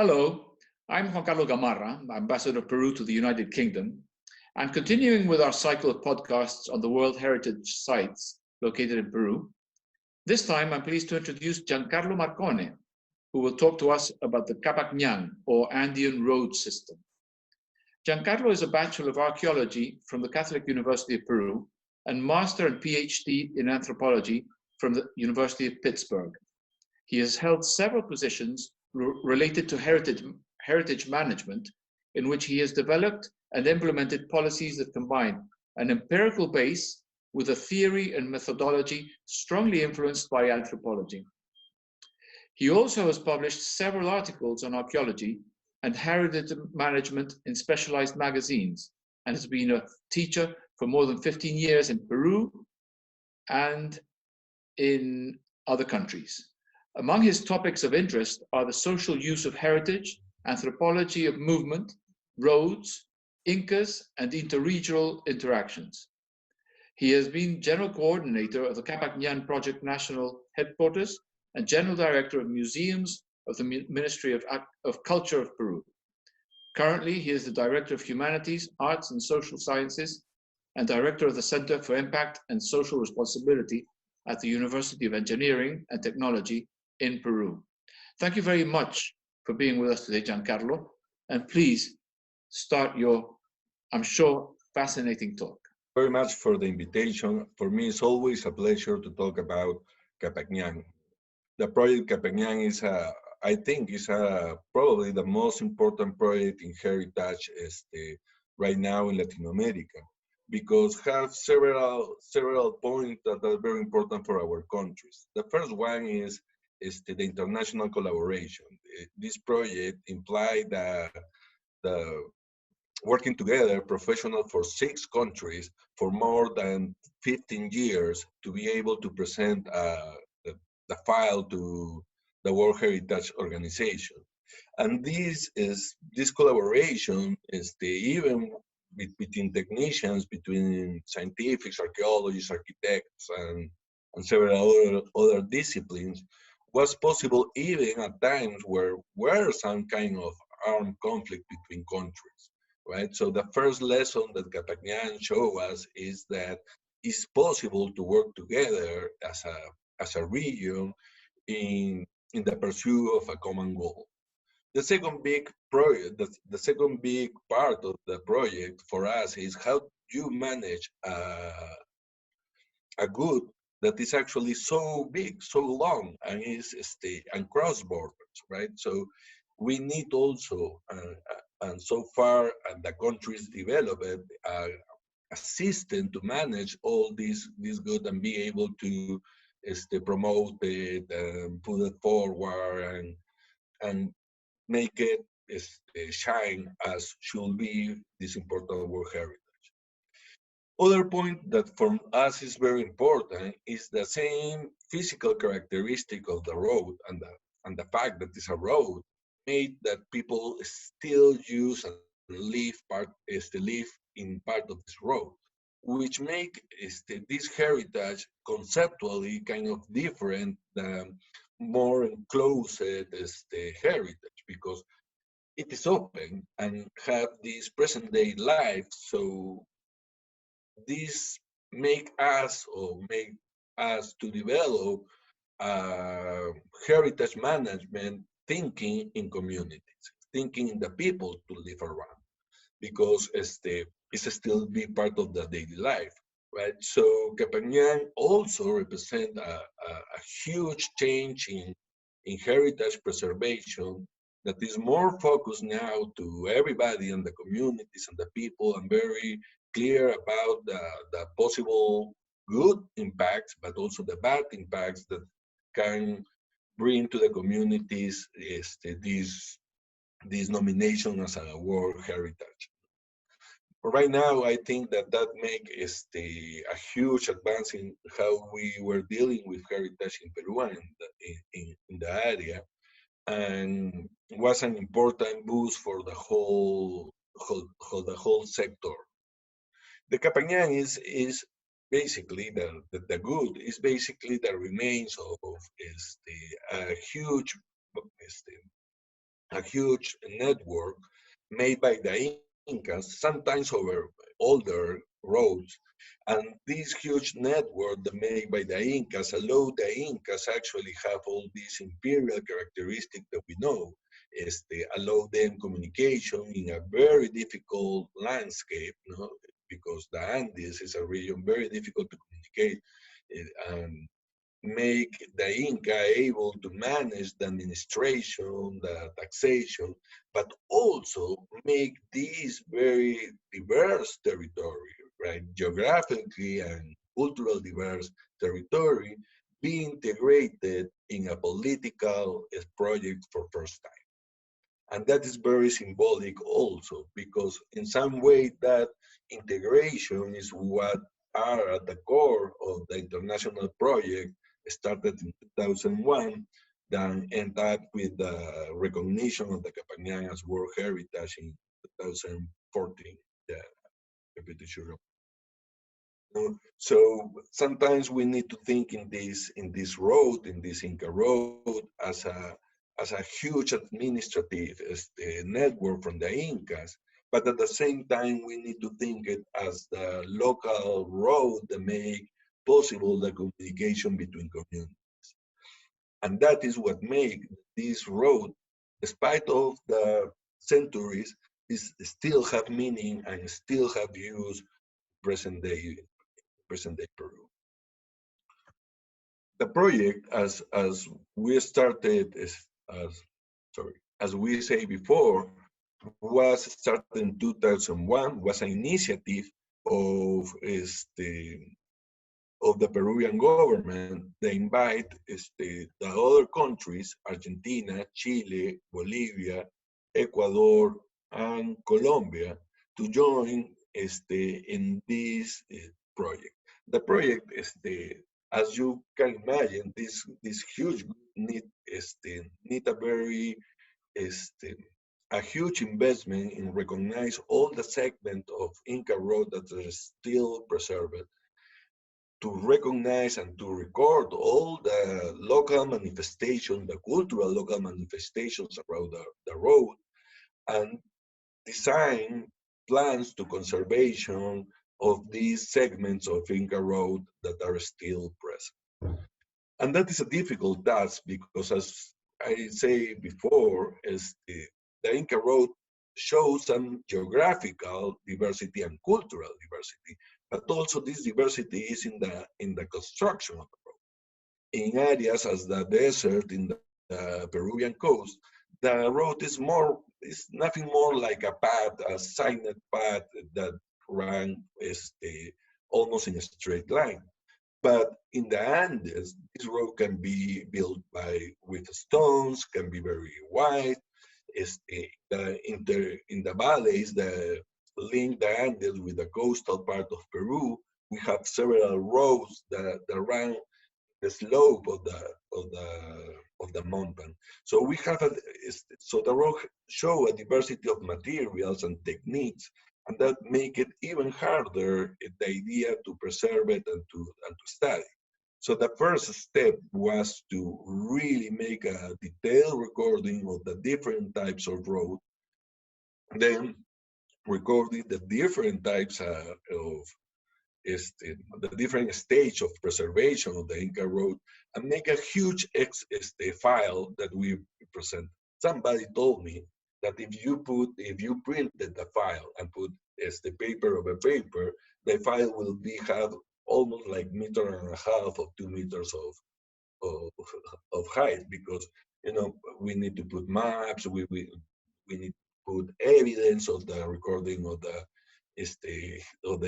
Hello, I'm Giancarlo Gamarra, Ambassador of Peru to the United Kingdom. I'm continuing with our cycle of podcasts on the World Heritage Sites located in Peru. This time, I'm pleased to introduce Giancarlo Marcone, who will talk to us about the Qhapaq Ñan, or Andean Road System. Giancarlo is a Bachelor of Archaeology from the Catholic University of Peru and Master and Ph.D. in Anthropology from the University of Pittsburgh. He has held several positions related to heritage management, in which he has developed and implemented policies that combine an empirical base with a theory and methodology strongly influenced by anthropology. He also has published several articles on archaeology and heritage management in specialized magazines, and has been a teacher for more than 15 years in Peru and in other countries. Among his topics of interest are the social use of heritage, anthropology of movement, roads, Incas, and interregional interactions. He has been General Coordinator of the Qhapaq Ñan Project National Headquarters and General Director of Museums of the Ministry of Culture of Peru. Currently, he is the Director of Humanities, Arts and Social Sciences and Director of the Center for Impact and Social Responsibility at the University of Engineering and Technology in Peru. Thank you very much for being with us today, Giancarlo, and please start your, I'm sure, fascinating talk. Very much for the invitation. For me, it's always a pleasure to talk about Qhapaq Ñan. The project Qhapaq Ñan is, I think, is probably the most important project in heritage right now in Latin America, because have several points that are very important for our countries. The first one is the international collaboration. This project implied the working together professionals for 6 countries for more than 15 years to be able to present the file to the World Heritage Organization. And this collaboration is even between technicians, between scientists, archaeologists, architects, and several other disciplines, was possible even at times where were some kind of armed conflict between countries, right? So the first lesson that Qhapaq Ñan showed us is that it's possible to work together as a region in the pursuit of a common goal. The second big project, the second big part of the project for us is how you manage a good that is actually so big, so long, and and cross borders, right? So we need also, and so far, the countries developed a system to manage all these good and be able to promote it and put it forward and make it shine as should be this important World Heritage. Other point that for us is very important is the same physical characteristic of the road and the fact that it's a road made that people still use and live in part of this road, which make this heritage conceptually kind of different than more enclosed heritage, because it is open and have this present day life. So this make us to develop heritage management thinking in communities, thinking in the people to live around, because it's still be part of the daily life, right? So Qhapaq Ñan also represent a huge change in heritage preservation that is more focused now to everybody and the communities and the people, and very clear about the possible good impacts, but also the bad impacts that can bring to the communities this nomination as a World Heritage. Right now, I think that makes a huge advance in how we were dealing with heritage in Peru and in the area, and was an important boost for the whole sector. The Qhapaq Ñan is basically the good is basically the remains of a huge a huge network made by the Incas, sometimes over older roads. And this huge network made by the Incas allowed the Incas actually have all these imperial characteristics that we know. Allow them communication in a very difficult landscape, no? Because the Andes is a region very difficult to communicate. And make the Inca able to manage the administration, the taxation, but also make this very diverse territory, right? Geographically and cultural diverse territory be integrated in a political project for first time. And that is very symbolic also, because in some way that integration is what are at the core of the international project started in 2001, then end up with the recognition of the Qhapaq Ñan as World Heritage in 2014. Yeah, I'm pretty sure. So sometimes we need to think in this road, in this Inca Road, as a huge administrative network from the Incas, but at the same time we need to think it as the local road that make possible the communication between communities. And that is what make this road, despite of the centuries, is still have meaning and still have use present day Peru. The project, as we started, as we say before, was started in 2001. Was an initiative of the Peruvian government. They invite the other countries, Argentina, Chile, Bolivia, Ecuador, and Colombia, to join in this project. The project as you can imagine, this huge need a very a huge investment in recognize all the segment of Inca Road that are still preserved, to recognize and to record all the local manifestations, the cultural local manifestations around the road, and design plans to conservation of these segments of Inca Road that are still present. And that is a difficult task because, as I say before, the Inca Road shows some geographical diversity and cultural diversity, but also this diversity is in the construction of the road. In areas as the desert in the Peruvian coast, the road is nothing more like a path, a signed path that ran almost in a straight line. But in the Andes, this road can be built with stones, can be very wide. In the valleys that link the Andes with the coastal part of Peru, we have several roads that run the slope of the mountain. So we have so the road show a diversity of materials and techniques, and that make it even harder the idea to preserve it and to study. So the first step was to really make a detailed recording of the different types of road, then recording the different types of the different stage of preservation of the Inca Road, and make a huge file that we present. Somebody told me that if you printed the file and put the paper over paper, the file will have almost like 1.5 or 2 meters of height, because we need to put maps, we need to put evidence of the recording of the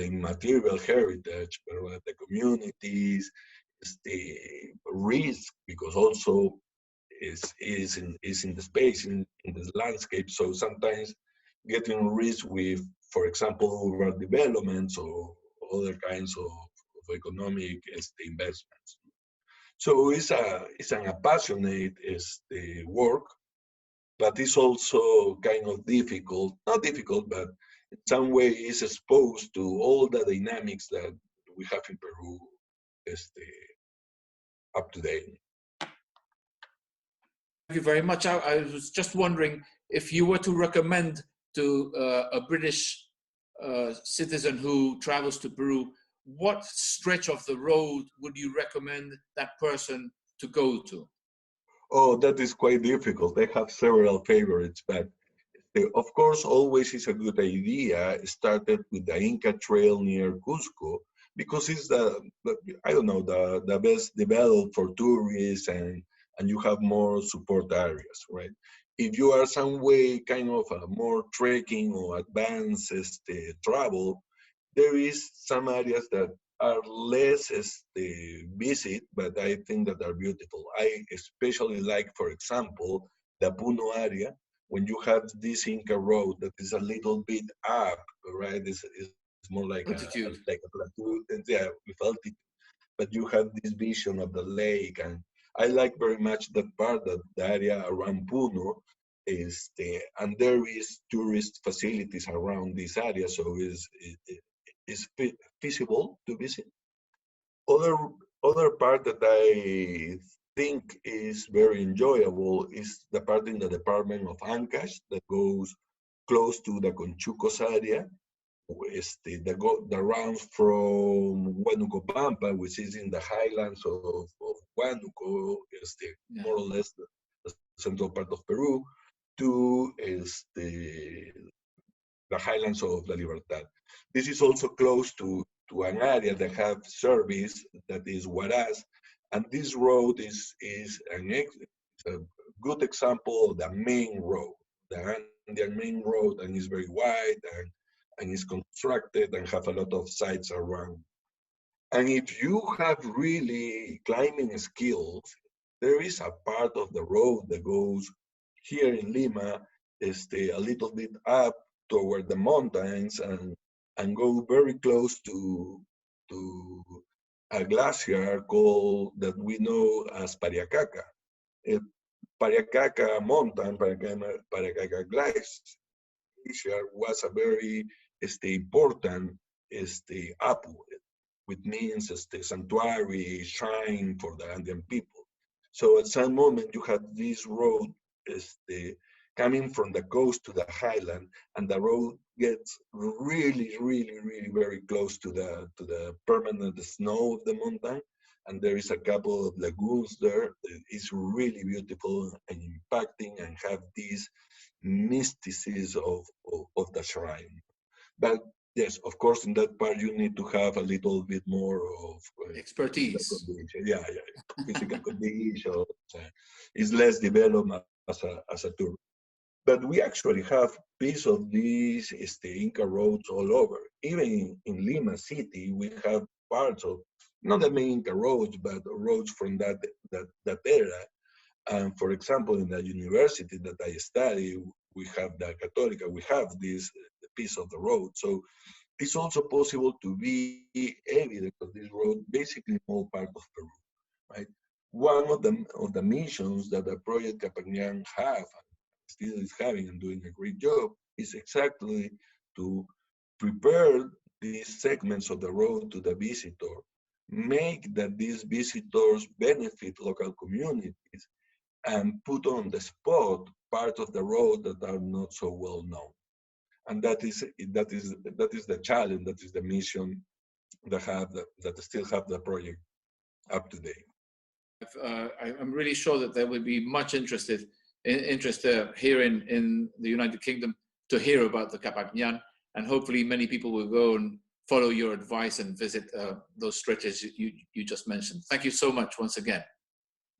immaterial heritage, the communities, the risk, because also is in the space, in the landscape. So sometimes getting risk with, for example, urban developments or other kinds of economic investments. So it's an passionate work, but it's also kind of difficult, not difficult, but in some way is exposed to all the dynamics that we have in Peru up to date. you very much. I was just wondering if you were to recommend to a British citizen who travels to Peru, what stretch of the road would you recommend that person to go to? Oh, that is quite difficult. I have several favorites, but of course, always is a good idea. Started with the Inca Trail near Cusco because it's I don't know, the best developed for tourists and you have more support areas, right? If you are some way kind of a more trekking or advanced travel, there is some areas that are less visit, but I think that are beautiful. I especially like, for example, the Puno area when you have this Inca Road that is a little bit up, right? It's more Altitude. like a plateau, and yeah, with altitude. But you have this vision of the lake, and I like very much that part, that the area around Puno and there is tourist facilities around this area, so it's feasible to visit. Other other part that I think is very enjoyable is the part in the department of Ancash that goes close to the Conchucos area. The rounds from Huánuco Pampa, which is in the highlands of Huánuco, more or less the central part of Peru, to the highlands of La Libertad. This is also close to an area that have service that is Huaraz, and this road is a good example of the main road, the Andean main road, and is very wide and is constructed and have a lot of sites around. And if you have really climbing skills, there is a part of the road that goes here in Lima, a little bit up toward the mountains and go very close to a glacier called that we know as Pariacaca. Pariacaca mountain, Pariacaca glacier was a very important apu, which means sanctuary, shrine for the Andean people. So at some moment you have this road coming from the coast to the highland, and the road gets really, really, really very close to the permanent snow of the mountain. And there is a couple of lagoons there. It's really beautiful and impacting and have this mysticism of the shrine. But yes, of course, in that part you need to have a little bit more of expertise. Yeah, physical conditions. It's less developed as a tour. But we actually have piece of these Inca roads all over. Even in Lima City, we have parts of not the main Inca roads, but roads from that era. And for example, in the university that I study, we have the Católica, we have this piece of the road. So it's also possible to be evident of this road, basically all part of Peru, right? One of the missions that the project Qhapaq Ñan have, still is having and doing a great job, is exactly to prepare these segments of the road to the visitor, make that these visitors benefit local communities, and put on the spot part of the road that are not so well known. And that is the challenge, that is the mission that still have the project up to date. I'm really sure that there would be much interest here in the United Kingdom to hear about the Qhapaq Ñan, and hopefully many people will go and follow your advice and visit those stretches you just mentioned. Thank you so much once again.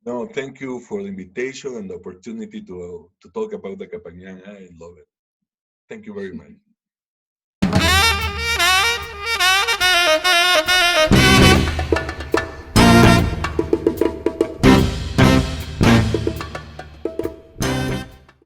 No, thank you for the invitation and the opportunity to talk about the Qhapaq Ñan. I love it. Thank you very much.